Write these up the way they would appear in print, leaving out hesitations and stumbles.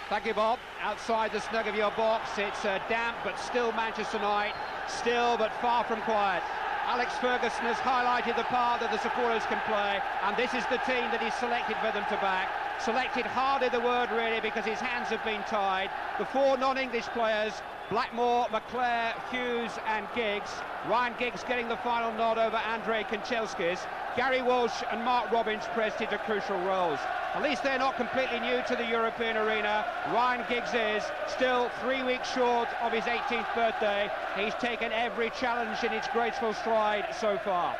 Thank you, Bob. Outside the snug of your box, it's damp but still Manchester night, still but far from quiet. Alex Ferguson has highlighted the part that the supporters can play, and this is the team that he's selected for them to back. Selected hardly the word really, because his hands have been tied. The four non-English players, Blackmore, McClare, Hughes and Giggs. Ryan Giggs getting the final nod over Andrei Kanchelskis. Gary Walsh and Mark Robins pressed into crucial roles. At least they're not completely new to the European arena. Ryan Giggs is still 3 weeks short of his 18th birthday. He's taken every challenge in its graceful stride so far.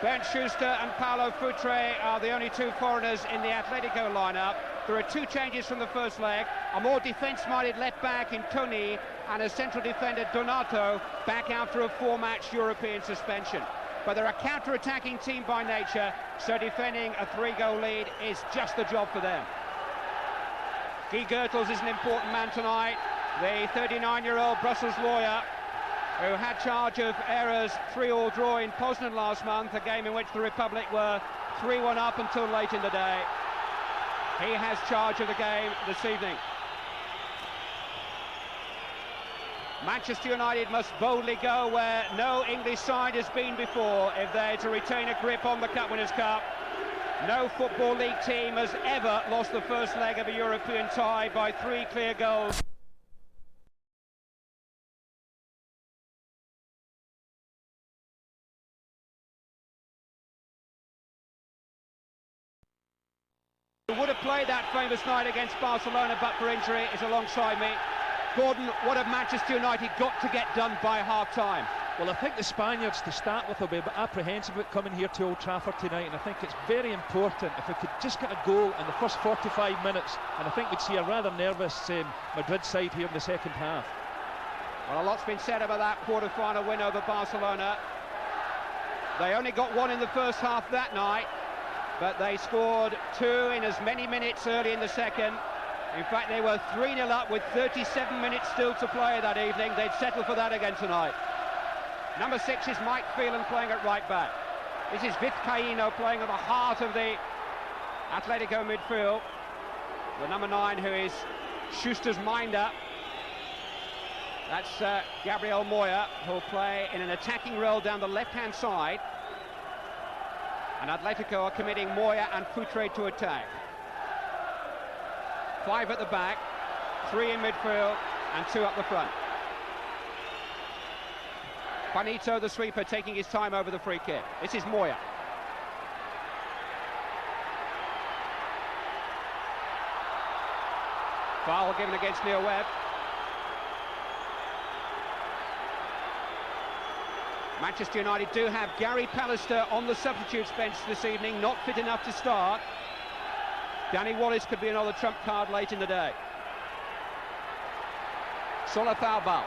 Bernd Schuster and Paulo Futre are the only two foreigners in the Atlético lineup. There are two changes from the first leg. A more defence-minded left-back in Tony and a central defender, Donato, back after a 4-match European suspension. But they're a counter-attacking team by nature, so defending a 3-goal lead is just the job for them. Guy Goethals is an important man tonight, the 39-year-old Brussels lawyer who had charge of Era's 3-3 draw in Poznan last month, a game in which the Republic were 3-1 up until late in the day. He has charge of the game this evening. Manchester United must boldly go where no English side has been before if they're to retain a grip on the Cup Winners' Cup. No Football League team has ever lost the first leg of a European tie by 3 clear goals. Who would have played that famous night against Barcelona but for injury is alongside me. Gordon, what have Manchester United got to get done by half-time? Well, I think the Spaniards, to start with, will be a bit apprehensive about coming here to Old Trafford tonight, and I think it's very important if we could just get a goal in the first 45 minutes, and I think we'd see a rather nervous Madrid side here in the second half. Well, a lot's been said about that quarter-final win over Barcelona. They only got one in the first half that night, but they scored 2 in as many minutes early in the second. In fact, they were 3-0 up with 37 minutes still to play that evening. They'd settle for that again tonight. Number 6 is Mike Phelan playing at right back. This is Vizcaíno playing at the heart of the Atlético midfield. The number 9, who is Schuster's minder. That's Gabriel Moya, who'll play in an attacking role down the left-hand side. And Atlético are committing Moya and Futre to attack. 5 at the back, 3 in midfield, and 2 up the front. Juanito, the sweeper, taking his time over the free kick. This is Moya. Foul given against Neil Webb. Manchester United do have Gary Pallister on the substitutes bench this evening, not fit enough to start. Danny Wallace could be another trump card late in the day. Solothalbal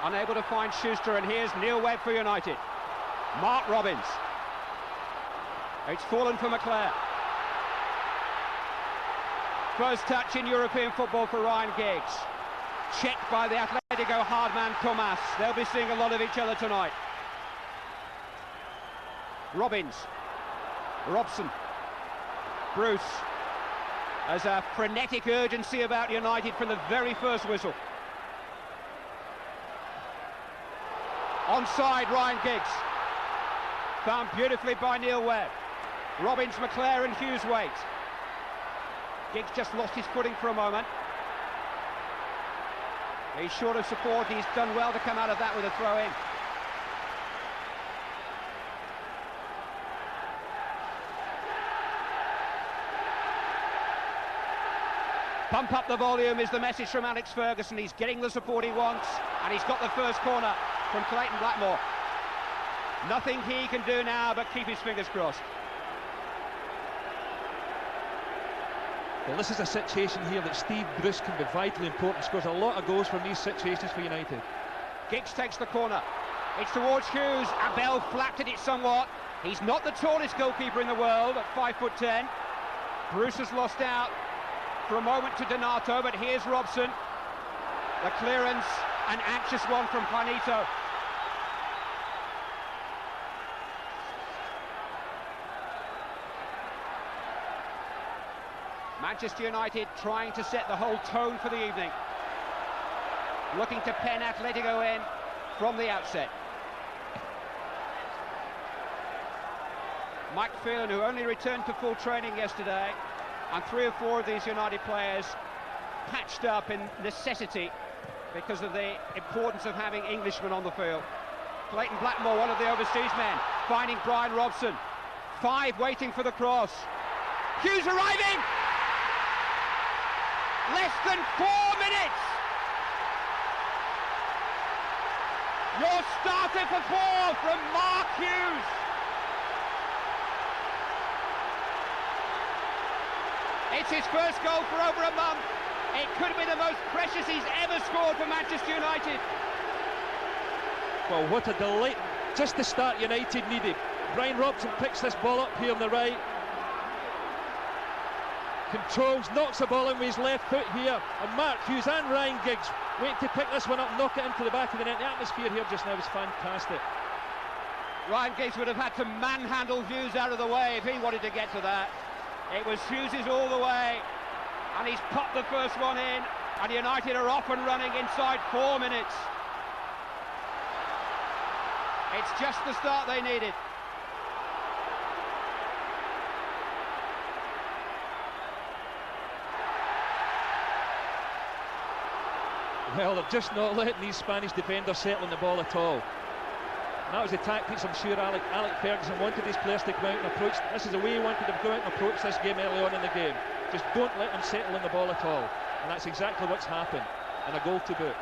unable to find Schuster, and here's Neil Webb for United. Mark Robins. It's fallen for McClare. First touch in European football for Ryan Giggs. Checked by the Atlético hard man Tomas. They'll be seeing a lot of each other tonight. Robins. Robson. Bruce. There's a frenetic urgency about United from the very first whistle. Onside, Ryan Giggs. Found beautifully by Neil Webb. Robins, McClare and Hughes wait. Giggs just lost his footing for a moment. He's short of support. He's done well to come out of that with a throw-in. Pump up the volume is the message from Alex Ferguson. He's getting the support he wants, and he's got the first corner from Clayton Blackmore. Nothing he can do now but keep his fingers crossed. Well, this is a situation here that Steve Bruce can be vitally important. Scores a lot of goals from these situations for United. Giggs takes the corner. It's towards Hughes. Abel flattened it somewhat. He's not the tallest goalkeeper in the world at 5'10". Bruce has lost out for a moment to Donato, but here's Robson. The clearance, an anxious one from Juanito. Manchester United trying to set the whole tone for the evening. Looking to pen Atletico in from the outset. Mike Phelan, who only returned to full training yesterday, and 3 or 4 of these United players patched up in necessity because of the importance of having Englishmen on the field. Clayton Blackmore, one of the overseas men, finding Brian Robson. 5 waiting for the cross. Hughes arriving! Less than 4 minutes! Your starter for 4 from Mark Hughes! It's his first goal for over a month. It could be the most precious he's ever scored for Manchester United. Well, what a delight. Just the start United needed. Brian Robson picks this ball up here on the right. Controls, knocks the ball in with his left foot here. And Mark Hughes and Ryan Giggs wait to pick this one up, knock it into the back of the net. The atmosphere here just now is fantastic. Ryan Giggs would have had to manhandle Hughes out of the way if he wanted to get to that. It was Hughes's all the way, and he's popped the first one in, and United are off and running inside 4 minutes. It's just the start they needed. Well, they're just not letting these Spanish defenders settle on the ball at all. And that was the tactics I'm sure Alex Ferguson wanted his players to go out and approach. This is the way he wanted them to go out and approach this game early on in the game. Just don't let them settle on the ball at all. And that's exactly what's happened. And a goal to boot.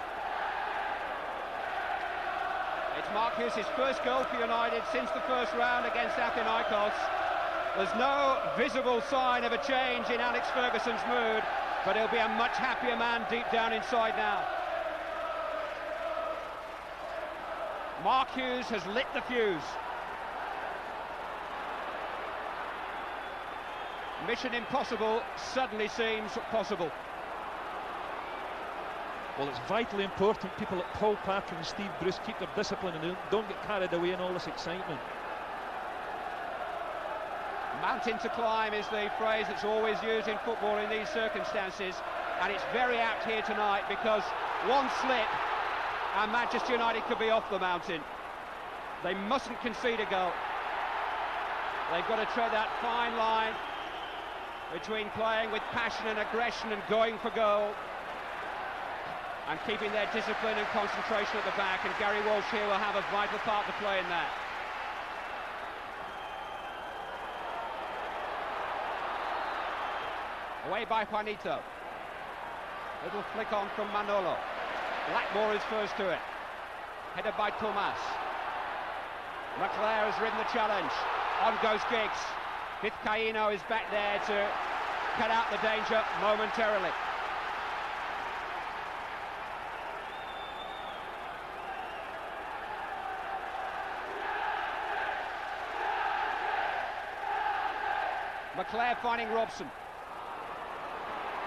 It's Mark Hughes' first goal for United since the first round against Atlético. There's no visible sign of a change in Alex Ferguson's mood, but he'll be a much happier man deep down inside now. Mark Hughes has lit the fuse. Mission impossible suddenly seems possible. Well, it's vitally important people like Paul Parker and Steve Bruce keep their discipline and don't get carried away in all this excitement. Mountain to climb is the phrase that's always used in football in these circumstances, and it's very apt here tonight because one slip and Manchester United could be off the mountain. They mustn't concede a goal. They've got to tread that fine line between playing with passion and aggression and going for goal and keeping their discipline and concentration at the back, and Gary Walsh here will have a vital part to play in that. Away by Juanito. Little flick on from Manolo. Blackmore is first to it. Headed by Tomas. Leclerc has ridden the challenge. On goes Giggs. Vizcaíno is back there to cut out the danger momentarily. Leclerc finding Robson.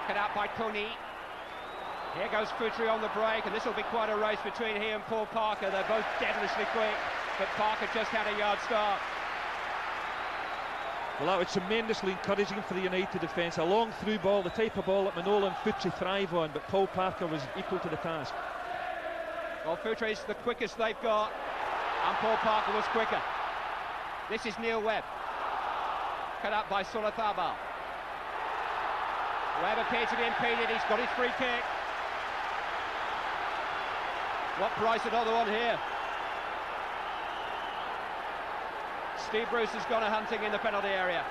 Cut out by Tony. Here goes Futri on the break, and this will be quite a race between he and Paul Parker. They're both devilishly quick, but Parker just had a yard start. Well, that was tremendously encouraging for the United defence. A long through ball, the type of ball that Manolo and Futri thrive on, but Paul Parker was equal to the task. Well, Futri's the quickest they've got, and Paul Parker was quicker. This is Neil Webb. Cut up by Solazabal. Webb appeared to be impeded. He's got his free kick. What price another one here? Steve Bruce has gone a-hunting in the penalty area.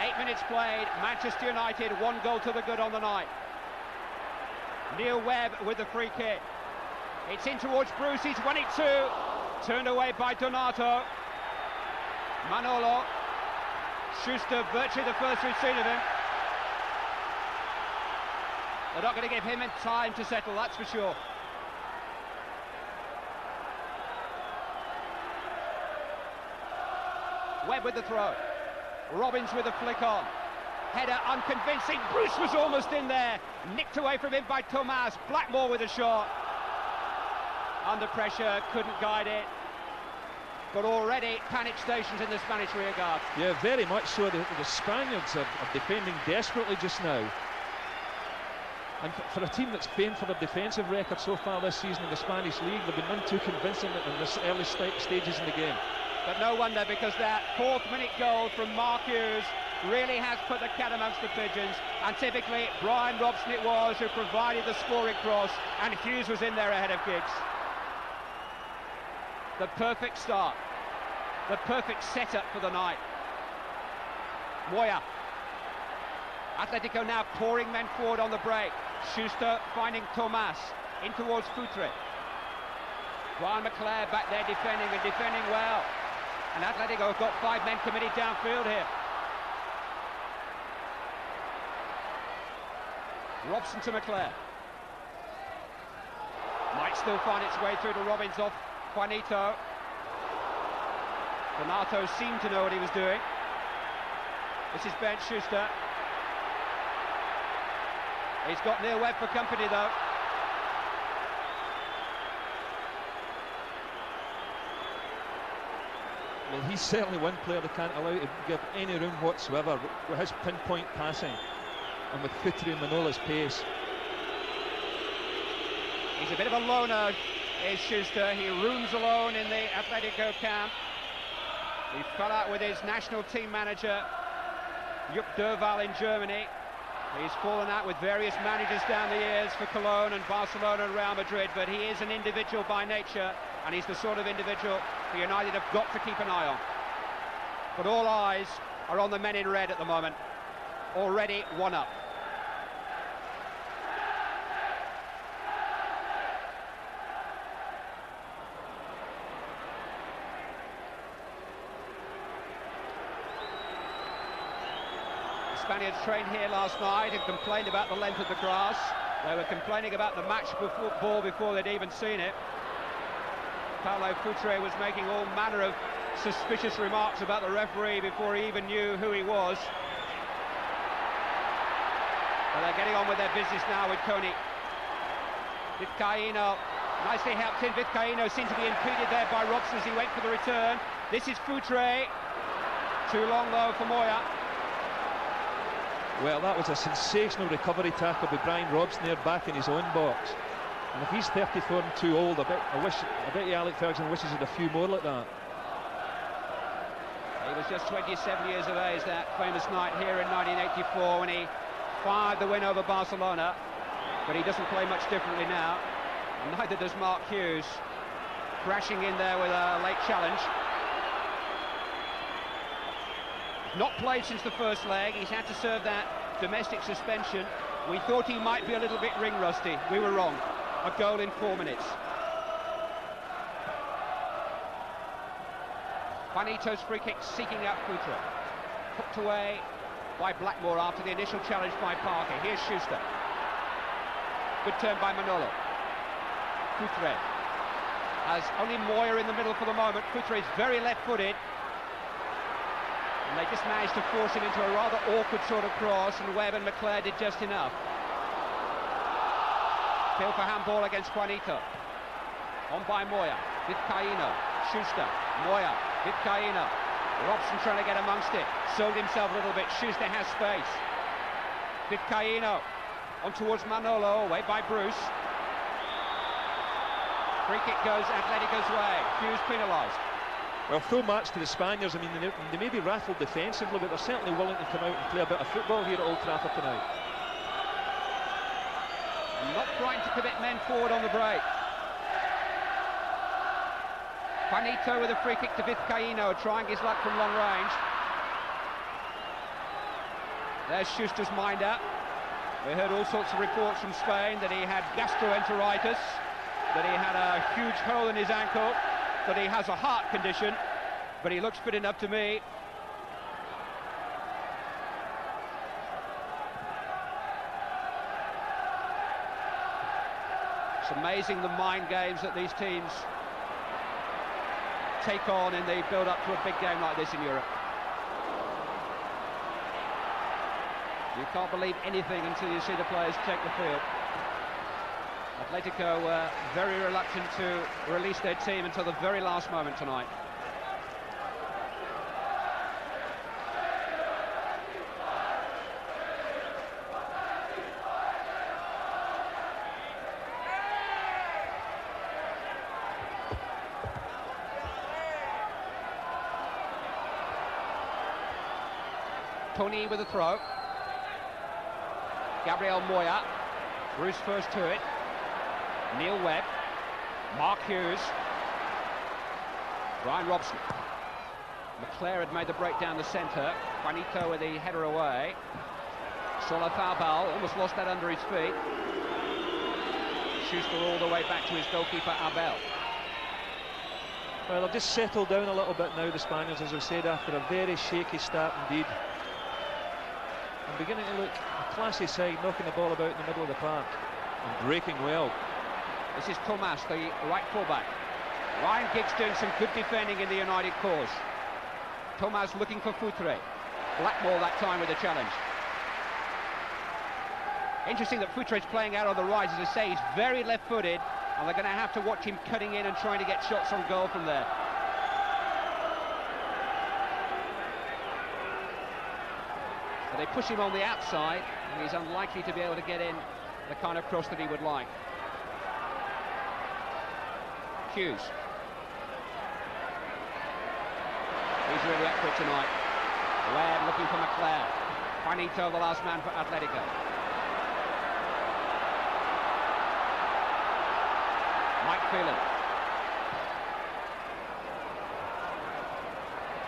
Eight minutes played. Manchester United, 1 goal to the good on the night. Neil Webb with the free kick. It's in towards Bruce. He's won it too. Turned away by Donato. Manolo. Schuster, virtually the first we've seen of him. They're not going to give him time to settle, that's for sure. Webb with the throw. Robbins with a flick on. Header unconvincing. Bruce was almost in there. Nicked away from him by Tomas. Blackmore with a shot. Under pressure, couldn't guide it. but already panic stations in the Spanish rearguard. Yeah, very much so. The Spaniards are defending desperately just now. And for a team that's famed for their defensive record so far this season in the Spanish League, they've been none too convincing in this early stages in the game. But no wonder, because that 4th minute goal from Mark Hughes really has put the cat amongst the pigeons, and typically Brian Robson it was who provided the scoring cross, and Hughes was in there ahead of Giggs. The perfect start, the perfect setup for the night. Moya. Atletico now pouring men forward on the break. Schuster finding Tomas in towards Futre. Brian McClair back there defending, and defending well. And Atletico have got 5 men committed downfield here. Robson to McClair. Might still find its way through to Robbins off Juanito. Donato seemed to know what he was doing. This is Ben Schuster. He's got Neil Webb for company though. Well, he's certainly one player they can't allow to give any room whatsoever with his pinpoint passing and with Futre and Manola's pace. He's a bit of a loner, is Schuster. He rooms alone in the Atletico camp. He fell out with his national team manager, Jupp Derval, in Germany. He's fallen out with various managers down the years for Cologne and Barcelona and Real Madrid, but he is an individual by nature, and he's the sort of individual the United have got to keep an eye on. But all eyes are on the men in red at the moment. Already 1 up. Spaniards trained here last night and complained about the length of the grass. They were complaining about the match ball before they'd even seen it. Paulo Futre was making all manner of suspicious remarks about the referee before he even knew who he was. But they're getting on with their business now with Coney. Vizcaíno nicely helped in. Vizcaíno seemed to be impeded there by Robson as he went for the return. This is Futre. Too long though for Moya. Well, that was a sensational recovery tackle by Brian Robson there back in his own box. And if he's 34 and too old, I bet you Alex Ferguson wishes he had a few more like that. He was just 27 years of age that famous night here in 1984 when he fired the win over Barcelona. But he doesn't play much differently now. Neither does Mark Hughes, crashing in there with a late challenge. Not played since the first leg. He's had to serve that domestic suspension. We thought he might be a little bit ring rusty. We were wrong. A goal in 4 minutes. Juanito's free kick seeking out Futre. Hooked away by Blackmore after the initial challenge by Parker. Here's Schuster. Good turn by Manolo. Futre has only Moya in the middle for the moment. Futre is very left-footed. And they just managed to force him into a rather awkward sort of cross, and Webb and McClair did just enough. Appeal for handball against Juanito. On by Moya. Vizcaíno. Schuster. Moya. Vizcaíno. Robson trying to get amongst it. Sold himself a little bit. Schuster has space. Vizcaíno. On towards Manolo. Away by Bruce. Free kick goes Atletico's way. Hughes penalised. Well, full match to the Spaniards. I mean, they may be rattled defensively, but they're certainly willing to come out and play a bit of football here at Old Trafford tonight. Not trying to commit men forward on the break. Juanito with a free kick to Vizcaíno, trying his luck from long range. There's Schuster's minder. We heard all sorts of reports from Spain that he had gastroenteritis, that he had a huge hole in his ankle, that he has a heart condition, but he looks fit enough to me. It's amazing the mind games that these teams take on in the build-up to a big game like this in Europe. You can't believe anything until you see the players take the field. Atletico were very reluctant to release their team until the very last moment tonight. Tony with a throw. Gabriel Moya. Bruce first to it. Neil Webb. Mark Hughes. Brian Robson. McClare had made the break down the centre. Juanito with the header away. Sola Farbal almost lost that under his feet. Schuster all the way back to his goalkeeper Abel. Well, they've just settled down a little bit now, the Spaniards, as I said, after a very shaky start indeed. And beginning to look a classy side, knocking the ball about in the middle of the park and breaking well. This is Tomas, the right fullback. Ryan Giggs doing some good defending in the United cause. Tomas looking for Futre. Blackmore that time with a challenge. Interesting that Futre is playing out on the right. As I say, he's very left-footed, and they're going to have to watch him cutting in and trying to get shots on goal from there. So they push him on the outside, and he's unlikely to be able to get in the kind of cross that he would like. Hughes. He's really up for it tonight. Webb looking for McClare. Juanito, the last man for Atlético. Mike Phelan.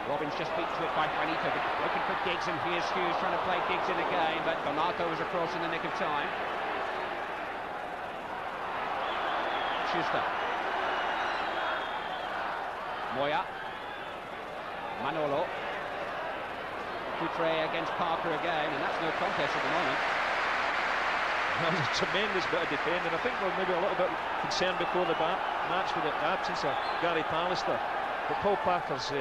Robbins just beat to it by Juanito, but looking for Giggs, and here's Hughes trying to play Giggs in the game, but Donato was across in the nick of time. Schuster. Moya. Manolo. Futre against Parker again, and that's no contest at the moment. That was a tremendous bit of defending. I think we're maybe a little bit concerned before the match with the absence of Gary Pallister. But Paul Parker's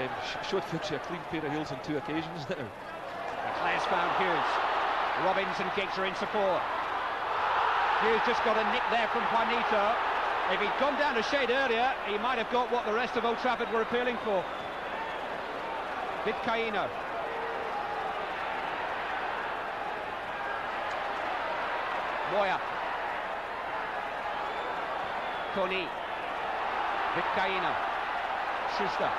showed Futre a clean pair of heels on 2 occasions now. McClare's found Hughes. Robbins and Giggs are in support. Hughes just got a nick there from Juanito. If he'd gone down a shade earlier, he might have got what the rest of Old Trafford were appealing for. Vizcaíno. Moya. Tony. Vizcaíno. Schuster.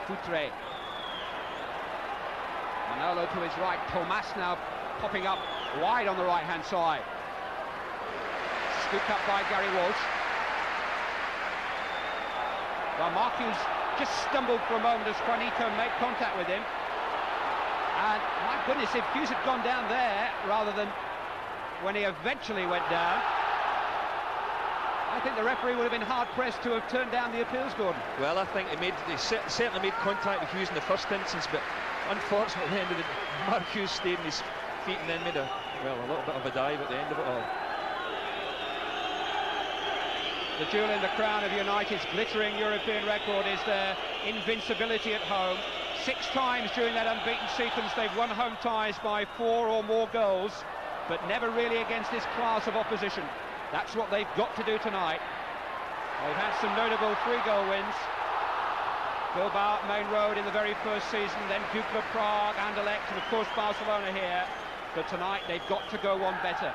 Futre. Manolo to his right. Tomas now popping up wide on the right-hand side. Scooped up by Gary Walsh. Well, Mark Hughes just stumbled for a moment as Juanito made contact with him. And my goodness, if Hughes had gone down there rather than when he eventually went down, I think the referee would have been hard-pressed to have turned down the appeals, Gordon. Well, I think he certainly made contact with Hughes in the first instance, but unfortunately, Mark Hughes stayed on his feet and then made a little bit of a dive at the end of it all. The jewel in the crown of United's glittering European record is their invincibility at home. 6 times during that unbeaten sequence they've won home ties by 4 or more goals, but never really against this class of opposition. That's what they've got to do tonight. They've had some notable 3-goal wins. Bilbao, Main Road in the very first season, then Dukla, Prague, Anderlecht, and of course Barcelona here. But tonight they've got to go one better.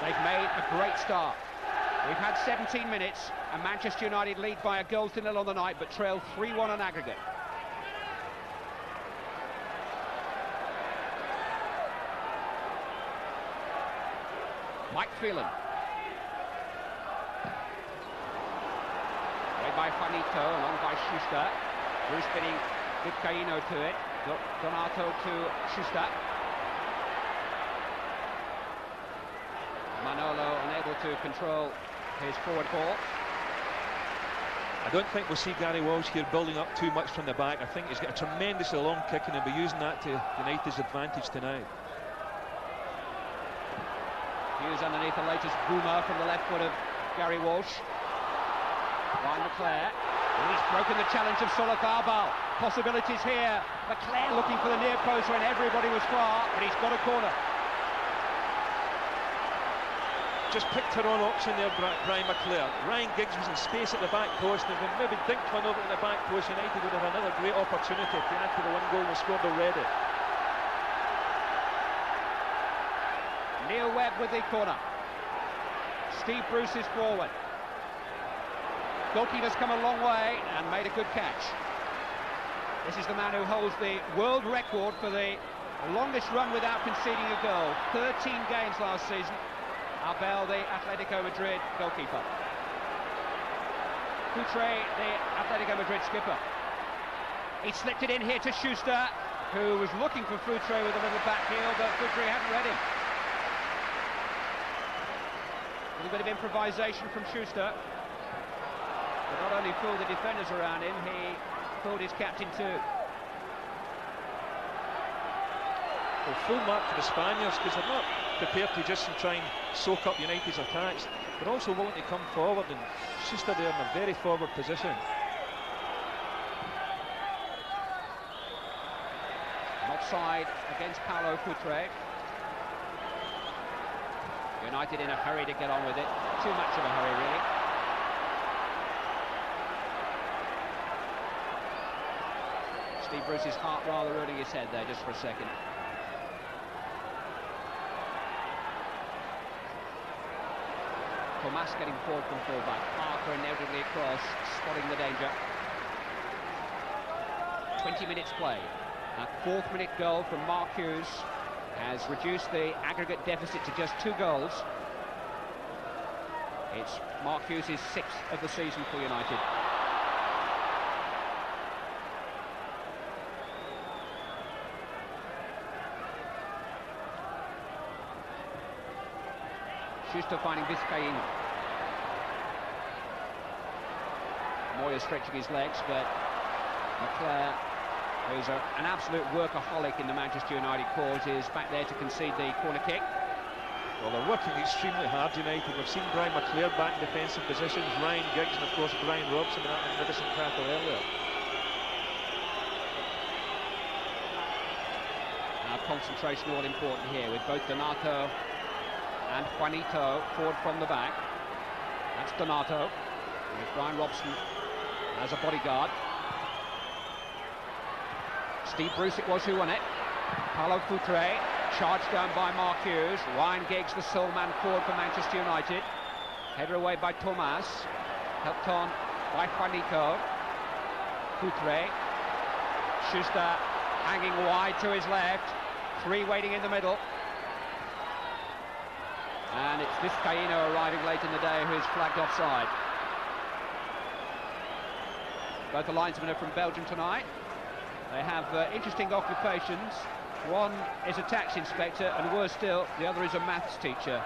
They've made a great start. We've had 17 minutes, and Manchester United lead by a goal to nil on the night, but trail 3-1 on aggregate. Mike Phelan. Away by Juanito, along by Schuster. Bruce bidding Vizcaíno to it. Donato to Schuster. Manolo unable to control his forward ball. I don't think we'll see Gary Walsh here building up too much from the back. I think he's got a tremendously long kick and he'll be using that to United's advantage tonight. Hughes underneath the latest boomer from the left foot of Gary Walsh. Ryan McClare. And he's broken the challenge of Sola Farbal. Possibilities here. McClare looking for the near post when everybody was far, but he's got a corner. Just picked her on option there, Brian McClare. Ryan Giggs was in space at the back post, and if they maybe dinked one over at the back post, United would have another great opportunity to add to the 1 goal they scored already. Neil Webb with the corner. Steve Bruce is forward. Goalkeeper's come a long way and made a good catch. This is the man who holds the world record for the longest run without conceding a goal. 13 games last season. Abel, the Atletico Madrid goalkeeper. Futre, the Atletico Madrid skipper. He slipped it in here to Schuster, who was looking for Futre with a little back heel, but Futre hadn't read him. A little bit of improvisation from Schuster. But not only fooled the defenders around him, he fooled his captain too. Well, full mark for the Spaniards, because they're not prepared to just try and soak up United's attacks. They're also willing to come forward, and Schuster there in a very forward position. Offside against Paulo Futre. United in a hurry to get on with it. Too much of a hurry, really. Steve Bruce's heart rather ruling his head there just for a second. Tomas getting forward from fullback. Parker inevitably across, spotting the danger. 20 minutes played. A fourth-minute goal from Mark Hughes has reduced the aggregate deficit to just 2 goals. It's Mark Hughes' 6th of the season for United. Schuster finding Vizcaíno. Moya stretching his legs, but Leclerc, who's an absolute workaholic in the Manchester United cause, is back there to concede the corner kick. Well, they're working extremely hard, United. We've seen Brian McClair back in defensive positions, Ryan Giggs, and of course Brian Robson in that magnificent tackle earlier. Now concentration all important here, with both Donato and Juanito forward from the back. That's Donato, with Brian Robson as a bodyguard. Steve Bruce it was who won it. Paulo Futre, charged down by Mark Hughes. Ryan Giggs, the sole man forward for Manchester United. Header away by Tomas, helped on by Juanito. Futre, Schuster hanging wide to his left. 3 waiting in the middle. And it's Vizcaíno arriving late in the day, who is flagged offside. Both the linesmen are from Belgium tonight. They have interesting occupations. One is a tax inspector, and worse still, the other is a maths teacher.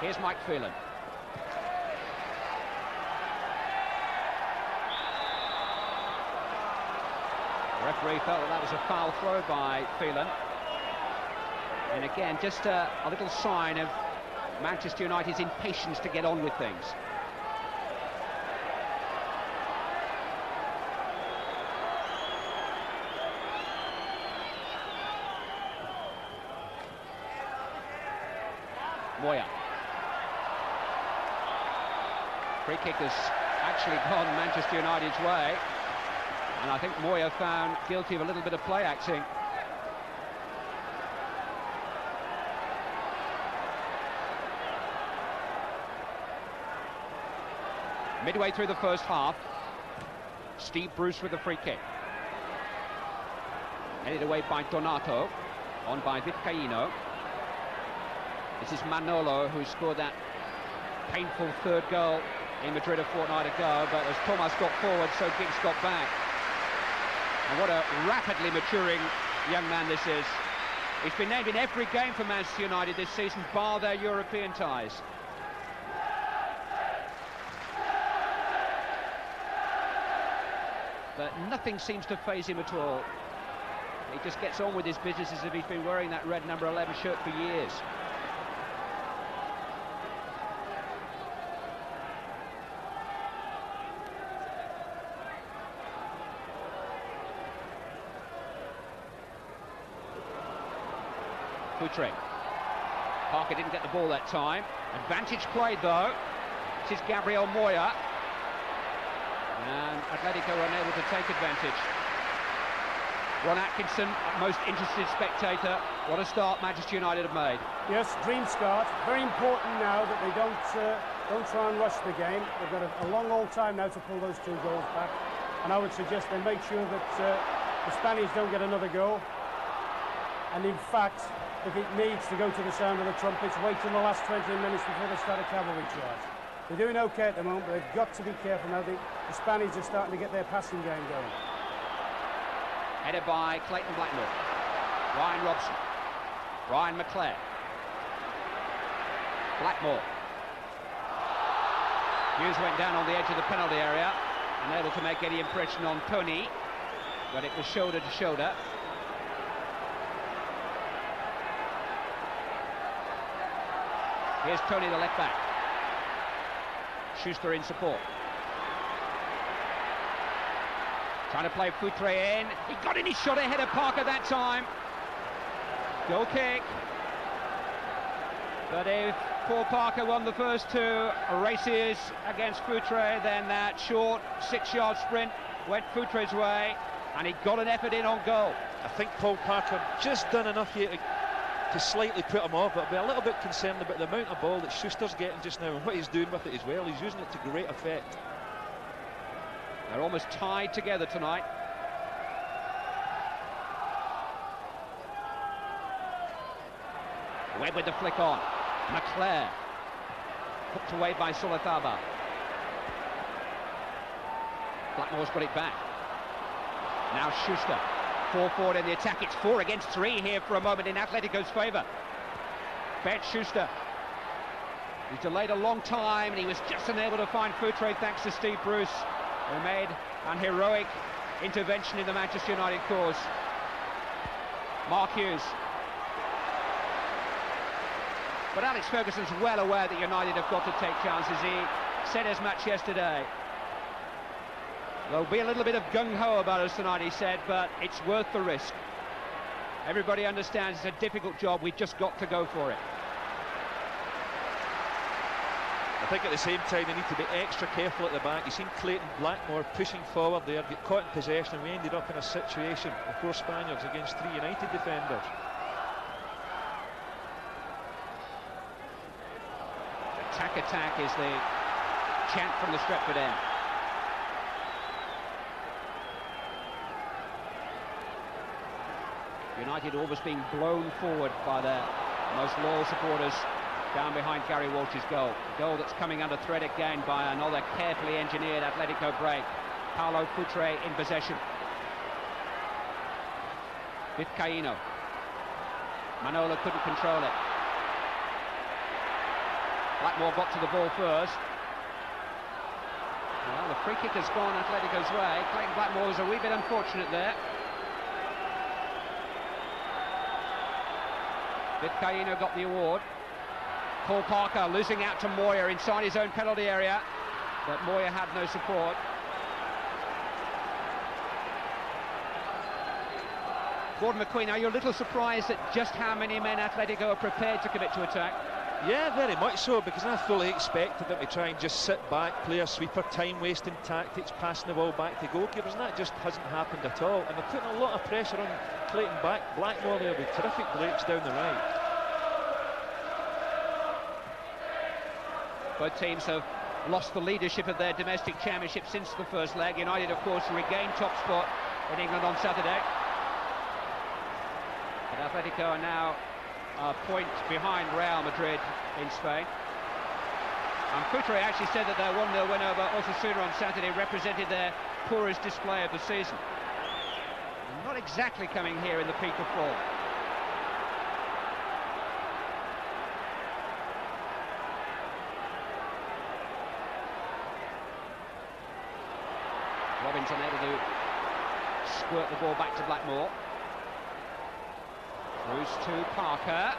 Here's Mike Phelan. The referee felt that was a foul throw by Phelan. And again, just a little sign of Manchester United's impatience to get on with things. Moya. Free kick has actually gone Manchester United's way, and I think Moya found guilty of a little bit of play acting. Midway through the first half, Steve Bruce with the free kick. Headed away by Donato, on by Vizcaíno. This is Manolo, who scored that painful 3rd goal in Madrid a fortnight ago, but as Tomas got forward, so Giggs got back. And what a rapidly maturing young man this is. He's been named in every game for Manchester United this season, bar their European ties. But nothing seems to faze him at all. He just gets on with his business as if he's been wearing that red number 11 shirt for years. Futre. Parker didn't get the ball that time. Advantage played though. This is Gabriel Moya. And Atletico are unable to take advantage. Ron Atkinson, most interested spectator. What a start Manchester United have made. Yes, dream start. Very important now that they don't try and rush the game. They've got a long old time now to pull those 2 goals back. And I would suggest they make sure that the Spaniards don't get another goal. And in fact, if it needs to go to the sound of the trumpets, wait till the last 20 minutes before they start a cavalry charge. They're doing okay at the moment, but they've got to be careful now. The Spaniards are starting to get their passing game going. Headed by Clayton Blackmore. Ryan Robson. Ryan McClare. Blackmore. Hughes went down on the edge of the penalty area, unable to make any impression on Tony, but it was shoulder to shoulder. Here's Tony, the left back. Schuster in support. Trying to play Foutre in. He got in his shot ahead of Parker that time. Goal kick. But if Paul Parker won the first 2 races against Foutre, then that short 6-yard sprint went Foutre's way, and he got an effort in on goal. I think Paul Parker just done enough here to slightly put him off, but I'll be a little bit concerned about the amount of ball that Schuster's getting just now and what he's doing with it as well. He's using it to great effect. They're almost tied together tonight. Webb with the flick on. McClare. Hooked away by Solataba. Blackmore's got it back. Now Schuster. 4 forward in the attack. It's 4 against 3 here for a moment in Atletico's favour. Bert Schuster. He's delayed a long time and he was just unable to find Foutre thanks to Steve Bruce, who made an heroic intervention in the Manchester United cause. Mark Hughes. But Alex Ferguson's well aware that United have got to take chances. He said as much yesterday. There'll be a little bit of gung-ho about us tonight, he said, but it's worth the risk. Everybody understands it's a difficult job. We've just got to go for it. I think at the same time they need to be extra careful at the back. You've seen Clayton Blackmore pushing forward there, get caught in possession, and we ended up in a situation with 4 Spaniards against 3 United defenders. Attack is the chant from the Stretford end. United always being blown forward by their most loyal supporters down behind Gary Walsh's goal. A goal that's coming under threat again by another carefully engineered Atletico break. Paulo Foutre in possession. Vizcaíno. Manola couldn't control it. Blackmore got to the ball first. Well, the free kick has gone Atletico's way. Clayton Blackmore was a wee bit unfortunate there. Vizcaíno got the award. Paul Parker losing out to Moya inside his own penalty area, but Moya had no support. Gordon McQueen, are you a little surprised at just how many men Atletico are prepared to commit to attack? Yeah, very much so, because I fully expected them to try and just sit back, play a sweeper, time-wasting tactics, passing the ball back to goalkeepers, and that just hasn't happened at all. And they're putting a lot of pressure on Clayton Blackmore there with terrific breaks down the right. Both teams have lost the leadership of their domestic championship since the first leg. United, of course, regained top spot in England on Saturday. But Atletico are now a point behind Real Madrid in Spain. And Foutre actually said that their 1-0 win over Osasuna on Saturday represented their poorest display of the season. And not exactly coming here in the peak of form. Robinson able to squirt the ball back to Blackmore. Bruce to Parker.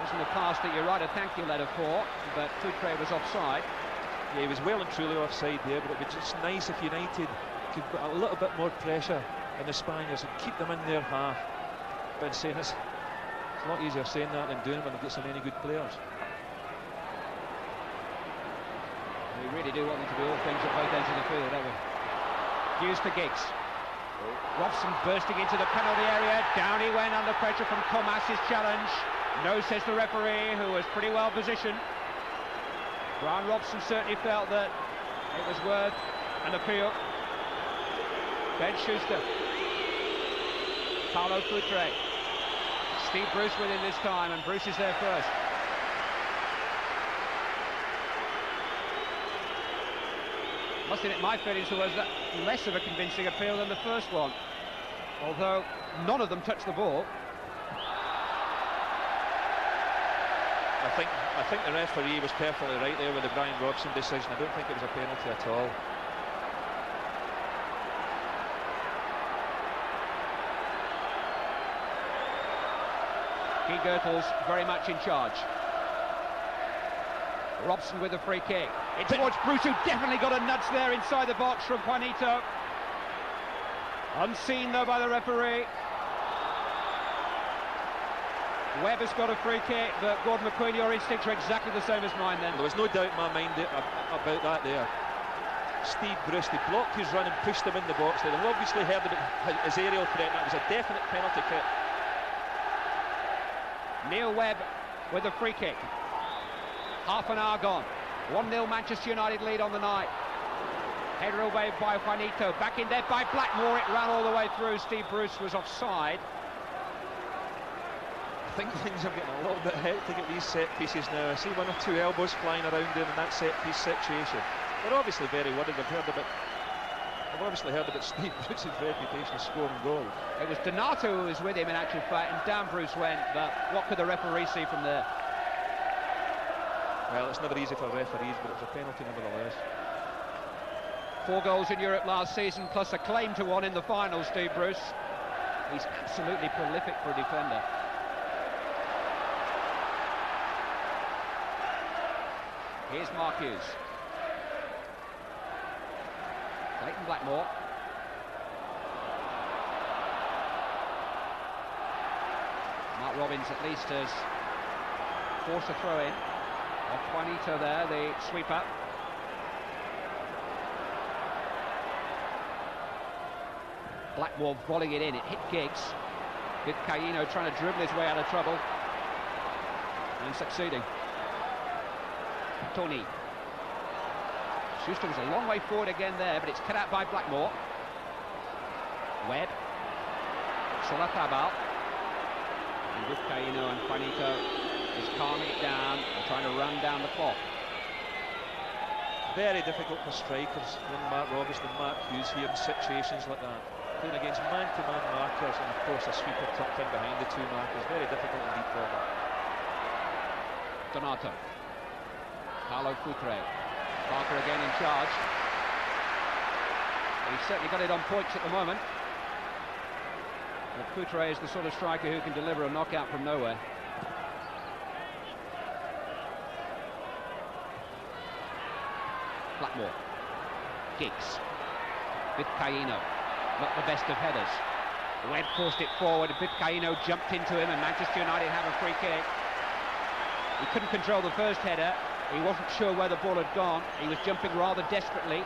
Wasn't a pass that you're right to thank your letter for, but Foutre was offside. Yeah, he was well and truly offside there, but it would be just nice if United could put a little bit more pressure on the Spaniards and keep them in their half. But saying it's a lot easier saying that than doing it when they've got so many good players. We really do want them to do all things at both ends of the field, don't we? Hughes to Giggs. Robson bursting into the penalty area. Down he went under pressure from Comas's challenge. No, says the referee, who was pretty well positioned. Brian Robson certainly felt that it was worth an appeal. Ben Schuster. Paulo Futre. Steve Bruce with him this time, and Bruce is there first. Must admit, my feelings was that less of a convincing appeal than the first one, although none of them touched the ball. I think the referee was perfectly right there with the Brian Robson decision. I don't think it was a penalty at all. Guy Goethals very much in charge. Robson with a free kick. It's towards Bruce, who definitely got a nudge there inside the box from Juanito. Unseen though by the referee. Webb has got a free kick, but Gordon McQueen, your instincts are exactly the same as mine then. There was no doubt in my mind about that there. Steve Bruce, they blocked his run and pushed him in the box. They'd obviously heard about his aerial threat, and that was a definite penalty kick. Neil Webb with a free kick. Half an hour gone. 1-0 Manchester United lead on the night. Header away by Juanito. Back in there by Blackmore. It ran all the way through. Steve Bruce was offside. I think things are getting a little bit hectic at these set pieces now. I see one or two elbows flying around him in that set piece situation. They're obviously very worried. I've obviously heard about Steve Bruce's reputation of scoring goals. It was Donato who was with him in actual fact, and down Bruce went, but what could the referee see from there? Well, it's never easy for referees, but it was a penalty nevertheless. 4 goals in Europe last season, plus a claim to one in the final, Steve Bruce. He's absolutely prolific for a defender. Here's Mark Hughes. Clayton Blackmore. Mark Robbins at least has forced a throw in. Off Juanito there, the sweeper. Blackmore volleying it in, it hit Giggs. Vizcaíno trying to dribble his way out of trouble and succeeding. Tony. Schuster was a long way forward again there, but it's cut out by Blackmore. Webb. Solazabal. And Vizcaíno and Juanito is calming it down and trying to run down the clock. Very difficult for strikers when Mark Roberts and Mark Hughes here in situations like that. Playing against man-to-man markers, and of course a sweeper tucked in behind the 2 markers. Very difficult indeed for that. Donato. Paulo Futre. Parker again in charge. He's certainly got it on points at the moment. But Futre is the sort of striker who can deliver a knockout from nowhere. Blackmore. Giggs. Vizcaíno. Not the best of headers. Webb forced it forward, Vizcaíno jumped into him, and Manchester United have a free kick. He couldn't control the first header. He wasn't sure where the ball had gone. He was jumping rather desperately,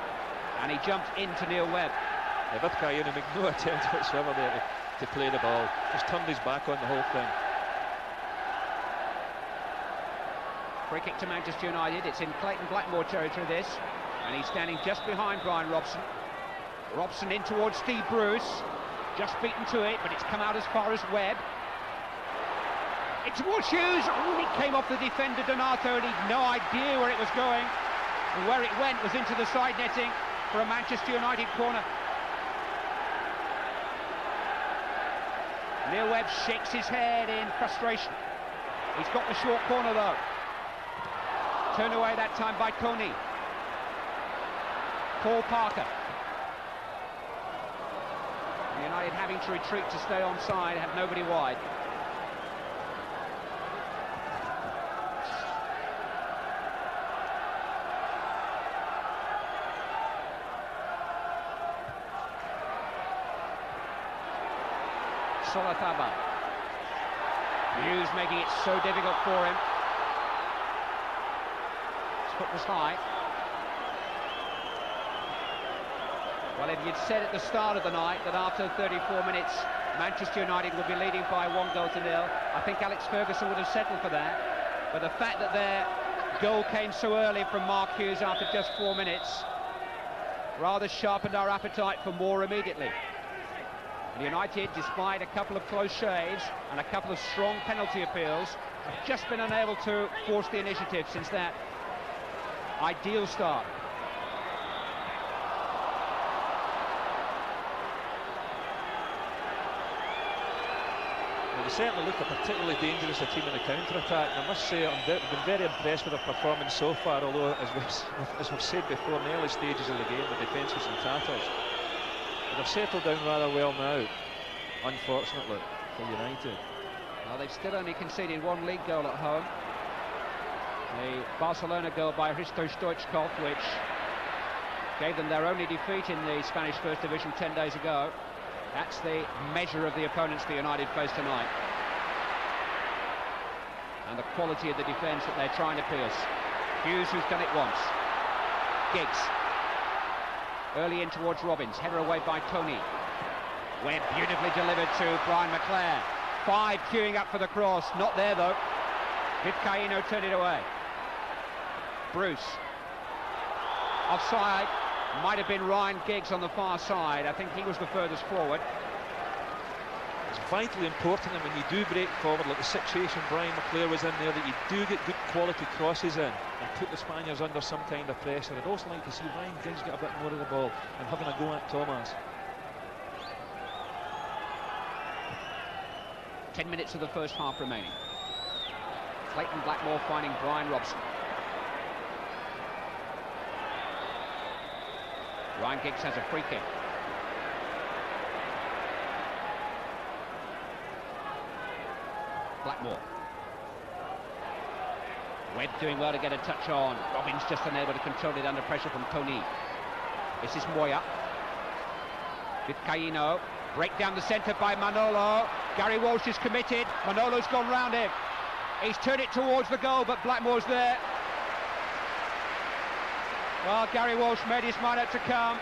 and he jumped into Neil Webb. Yeah, Vizcaíno made no attempt whatsoever there to play the ball. Just turned his back on the whole thing. Free kick to Manchester United. It's in Clayton Blackmore territory, this, and he's standing just behind Brian Robson. Robson in towards Steve Bruce, just beaten to it, but it's come out as far as Webb. It's towards Hughes. Oh, it came off the defender Donato, and he'd no idea where it was going, and where it went was into the side netting for a Manchester United corner. Neil Webb shakes his head in frustration. He's got the short corner though. Turned away that time by Tony. Paul Parker. United having to retreat to stay onside, have nobody wide. Solazabal. Hughes making it so difficult for him. His foot was high. Well, if you'd said at the start of the night that after 34 minutes Manchester United would be leading by 1-0, I think Alex Ferguson would have settled for that. But the fact that their goal came so early from Mark Hughes after just 4 minutes rather sharpened our appetite for more immediately. And United, despite a couple of close shaves and a couple of strong penalty appeals, have just been unable to force the initiative since that ideal start. They certainly look a particularly dangerous team in the counter-attack. I must say I've been very impressed with their performance so far, although, as we've said before, in the early stages of the game, the defence was in tatters. But they've settled down rather well now, unfortunately, for United. Well, they've still only conceded one league goal at home. The Barcelona goal by Hristo Stoichkov, which gave them their only defeat in the Spanish First Division 10 days ago. That's the measure of the opponents the United face tonight. And the quality of the defence that they're trying to pierce. Hughes, who's done it once. Giggs. Early in towards Robbins. Header away by Tony. Webb beautifully delivered to Brian McClair. 5 queuing up for the cross. Not there, though. Vizcaíno turned it away. Bruce. Offside. Might have been Ryan Giggs on the far side. I think he was the furthest forward. It's vitally important that when you do break forward, like the situation Brian McClair was in there, that you do get good quality crosses in and put the Spaniards under some kind of pressure. I'd also like to see Ryan Giggs get a bit more of the ball and having a go at Thomas. 10 minutes of the first half remaining. Clayton Blackmore finding Brian Robson. Ryan Giggs has a free kick. Blackmore. Webb doing well to get a touch on. Robbins just unable to control it under pressure from Tony. This is Moya. Vizcaíno. Break down the centre by Manolo. Gary Walsh is committed. Manolo's gone round him. He's turned it towards the goal, but Blackmore's there. Well, Gary Walsh made his mind up to come,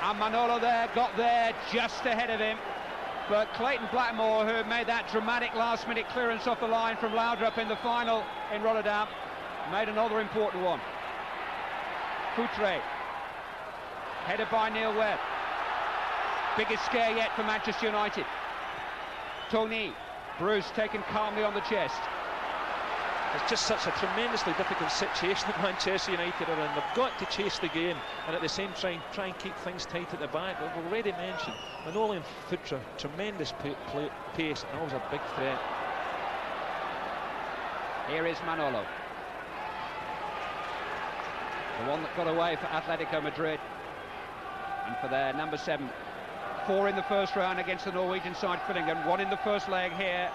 and Manolo got there just ahead of him. But Clayton Blackmore, who made that dramatic last-minute clearance off the line from Laudrup in the final in Rotterdam, made another important one. Foutre, headed by Neil Webb. Biggest scare yet for Manchester United. Tony, Bruce taken calmly on the chest. It's just such a tremendously difficult situation that Manchester United are in. They've got to chase the game and at the same time try and keep things tight at the back. We've already mentioned Manolo and Foutre, tremendous pace and always a big threat. Here is Manolo. The one that got away for Atlético Madrid and for their number 7. 4 in the first round against the Norwegian side Fillingen, 1 in the first leg here,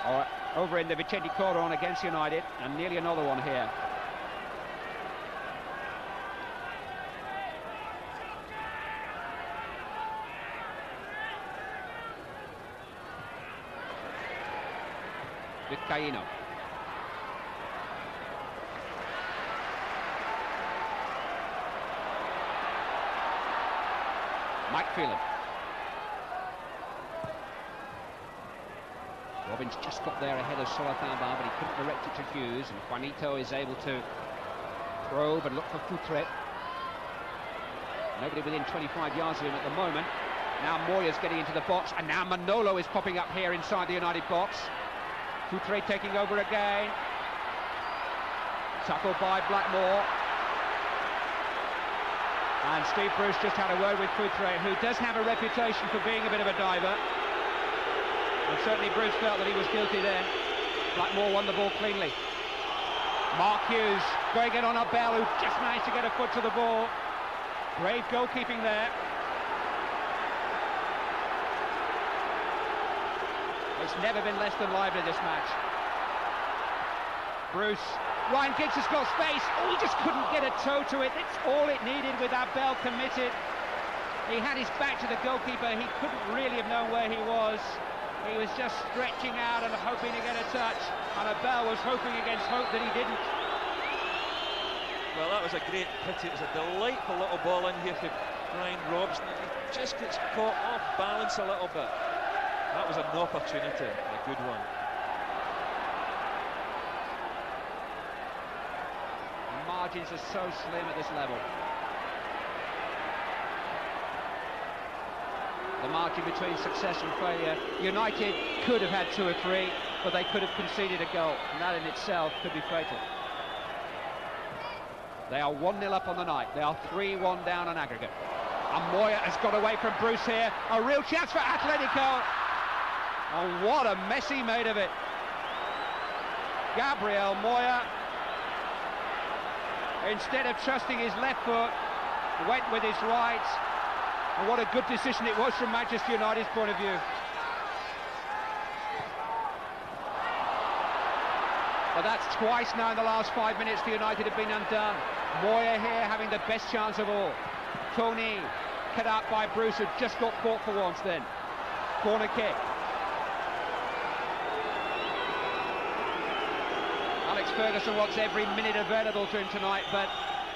or over in the Vicente Calderon against United, and nearly another one here. Vizcaíno. Mike Phelan. Robbins just got there ahead of Solothamba, but he couldn't direct it to Hughes, and Juanito is able to probe and look for Foutre. Nobody within 25 yards of him at the moment. Now Moya's getting into the box, and now Manolo is popping up here inside the United box. Foutre taking over again. Tackled by Blackmore. And Steve Bruce just had a word with Foutre, who does have a reputation for being a bit of a diver. And certainly Bruce felt that he was guilty then. Blackmore won the ball cleanly. Mark Hughes going in on a Bell, who just managed to get a foot to the ball. Brave goalkeeping there. It's never been less than lively, this match. Bruce. Ryan Giggs has got space. Oh, he just couldn't get a toe to it. It's all it needed with Abel committed. He had his back to the goalkeeper. He couldn't really have known where he was. He was just stretching out and hoping to get a touch. And Abel was hoping against hope that he didn't. Well, that was a great pity. It was a delightful little ball in here for Brian Robson. He just gets caught off balance a little bit. That was an opportunity, a good one. The margins are so slim at this level. The margin between success and failure. United could have had 2 or 3, but they could have conceded a goal, and that in itself could be fatal. They are 1-0 up on the night. They are 3-1 down on aggregate. And Moya has got away from Bruce here. A real chance for Atlético. Oh, what a mess he made of it. Gabriel Moya, instead of trusting his left foot, went with his right. And what a good decision it was from Manchester United's point of view. But that's twice now in the last 5 minutes the United have been undone. Moya here having the best chance of all. Tony cut out by Bruce, who just got caught for once then. Corner kick. Alex Ferguson wants every minute available to him tonight, but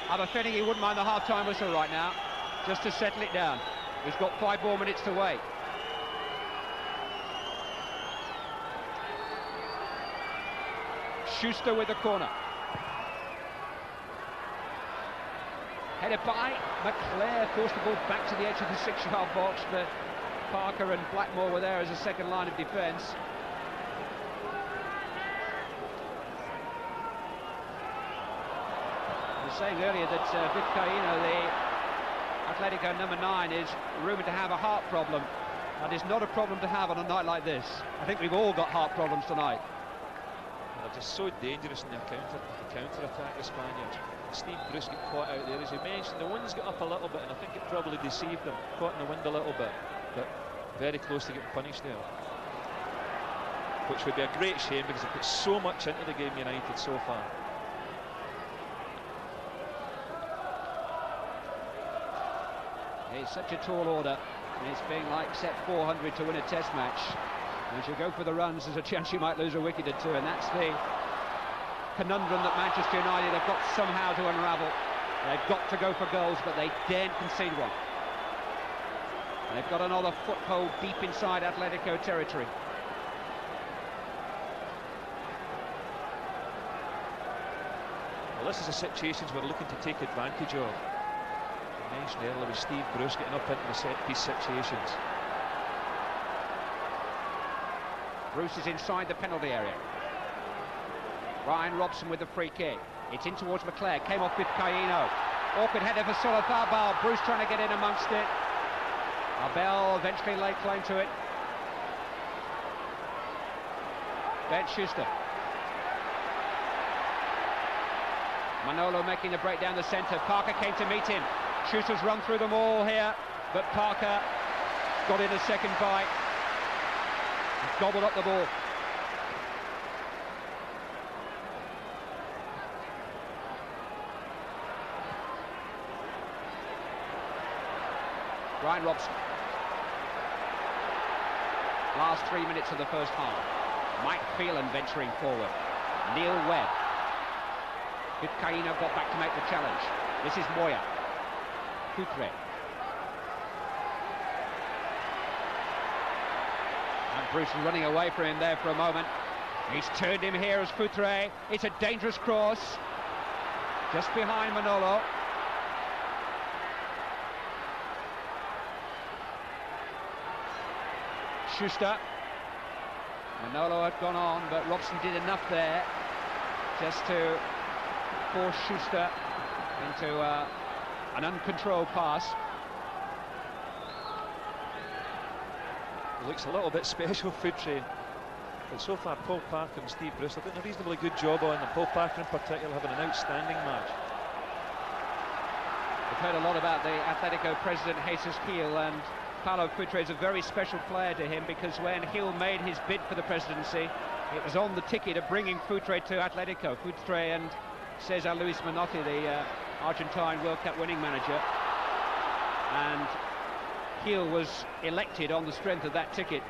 I have a feeling he wouldn't mind the half-time whistle right now, just to settle it down. He's got 5 more minutes to wait. Schuster with the corner. Headed by McClair, forced the ball back to the edge of the 6-yard box, but Parker and Blackmore were there as a second line of defence. I was saying earlier that Vizcaíno, the Atletico number 9, is rumoured to have a heart problem. That is not a problem to have on a night like this. I think we've all got heart problems tonight. They're just so dangerous in their counter-attack, the Spaniards. Steve Bruce got caught out there, as you mentioned. The wind's got up a little bit, and I think it probably deceived them. Caught in the wind a little bit, but very close to getting punished there. Which would be a great shame, because they've put so much into the game, United, so far. It's such a tall order, and it's being like set 400 to win a test match. As you go for the runs, there's a chance you might lose a wicket or two, and that's the conundrum that Manchester United have got somehow to unravel. They've got to go for goals, but they daren't concede one. And they've got another foothold deep inside Atletico territory. Well, this is a situation we're looking to take advantage of. I mentioned earlier with Steve Bruce getting up into the set-piece situations. Bruce is inside the penalty area. Ryan Robson with the free kick. It's in towards McClair. Came off Vizcaíno. Awkward header for Solazabal. Bruce trying to get in amongst it. Abel eventually laid claim to it. Ben Schuster. Manolo making the break down the centre. Parker came to meet him. Schuster's run through them all here, but Parker got in a second bite. Gobbled up the ball. Ryan Robson. Last 3 minutes of the first half. Mike Phelan venturing forward. Neil Webb. Vizcaíno got back to make the challenge. This is Moya. Futre. And Bruce is running away from him there for a moment. He's turned him here as Futre. It's a dangerous cross. Just behind Manolo. Schuster. Manolo had gone on, but Robson did enough there just to force Schuster into an uncontrolled pass. It looks a little bit special, Futre. But so far, Paul Parker and Steve Bruce have done a reasonably good job on them. Paul Parker in particular having an outstanding match. We've heard a lot about the Atletico president, Jesus Gil, and Paulo Futre is a very special player to him, because when Gil made his bid for the presidency, it was on the ticket of bringing Futre to Atletico. Futre and Cesar Luis Menotti, the Argentine World Cup winning manager, and Gil was elected on the strength of that ticket.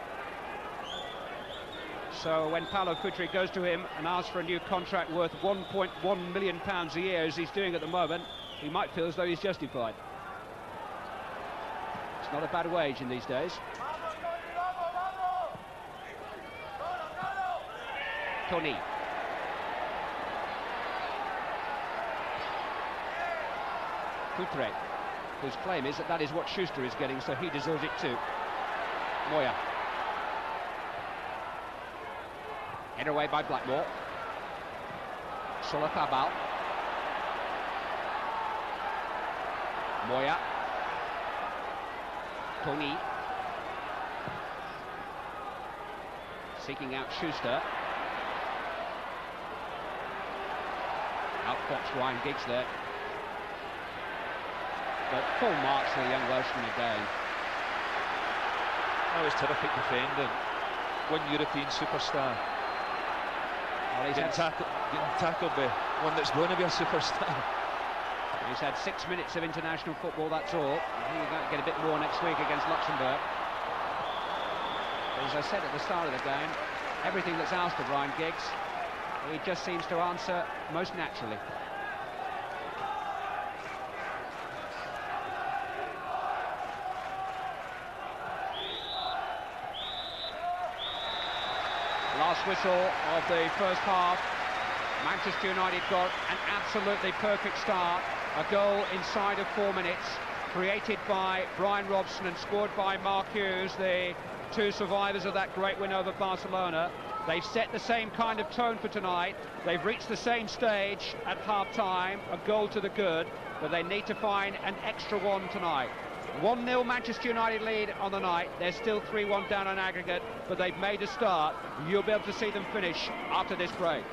So when Paulo Futre goes to him and asks for a new contract worth £1.1 million a year, as he's doing at the moment, he might feel as though he's justified. not a bad wage in these days. Tony. Coutre, whose claim is that that is what Schuster is getting, so he deserves it too. Moya. Headed away by Blackmore. Solakabal. Moya. Tony. Seeking out Schuster. Outfoxed Ryan Giggs there. But full marks for the young Welshman again. That was terrific defending. One European superstar. Well, getting tackled by one that's going to be a superstar. He's had 6 minutes of international football, that's all. I think he's going to get a bit more next week against Luxembourg. As I said at the start of the game, everything that's asked of Ryan Giggs, he just seems to answer most naturally. Last whistle of the first half. Manchester United got an absolutely perfect start. A goal inside of 4 minutes, created by Brian Robson and scored by Mark Hughes, the two survivors of that great win over Barcelona. They've set the same kind of tone for tonight. They've reached the same stage at half-time, a goal to the good, but they need to find an extra one tonight. 1-0 Manchester United lead on the night. They're still 3-1 down on aggregate, but they've made a start. You'll be able to see them finish after this break.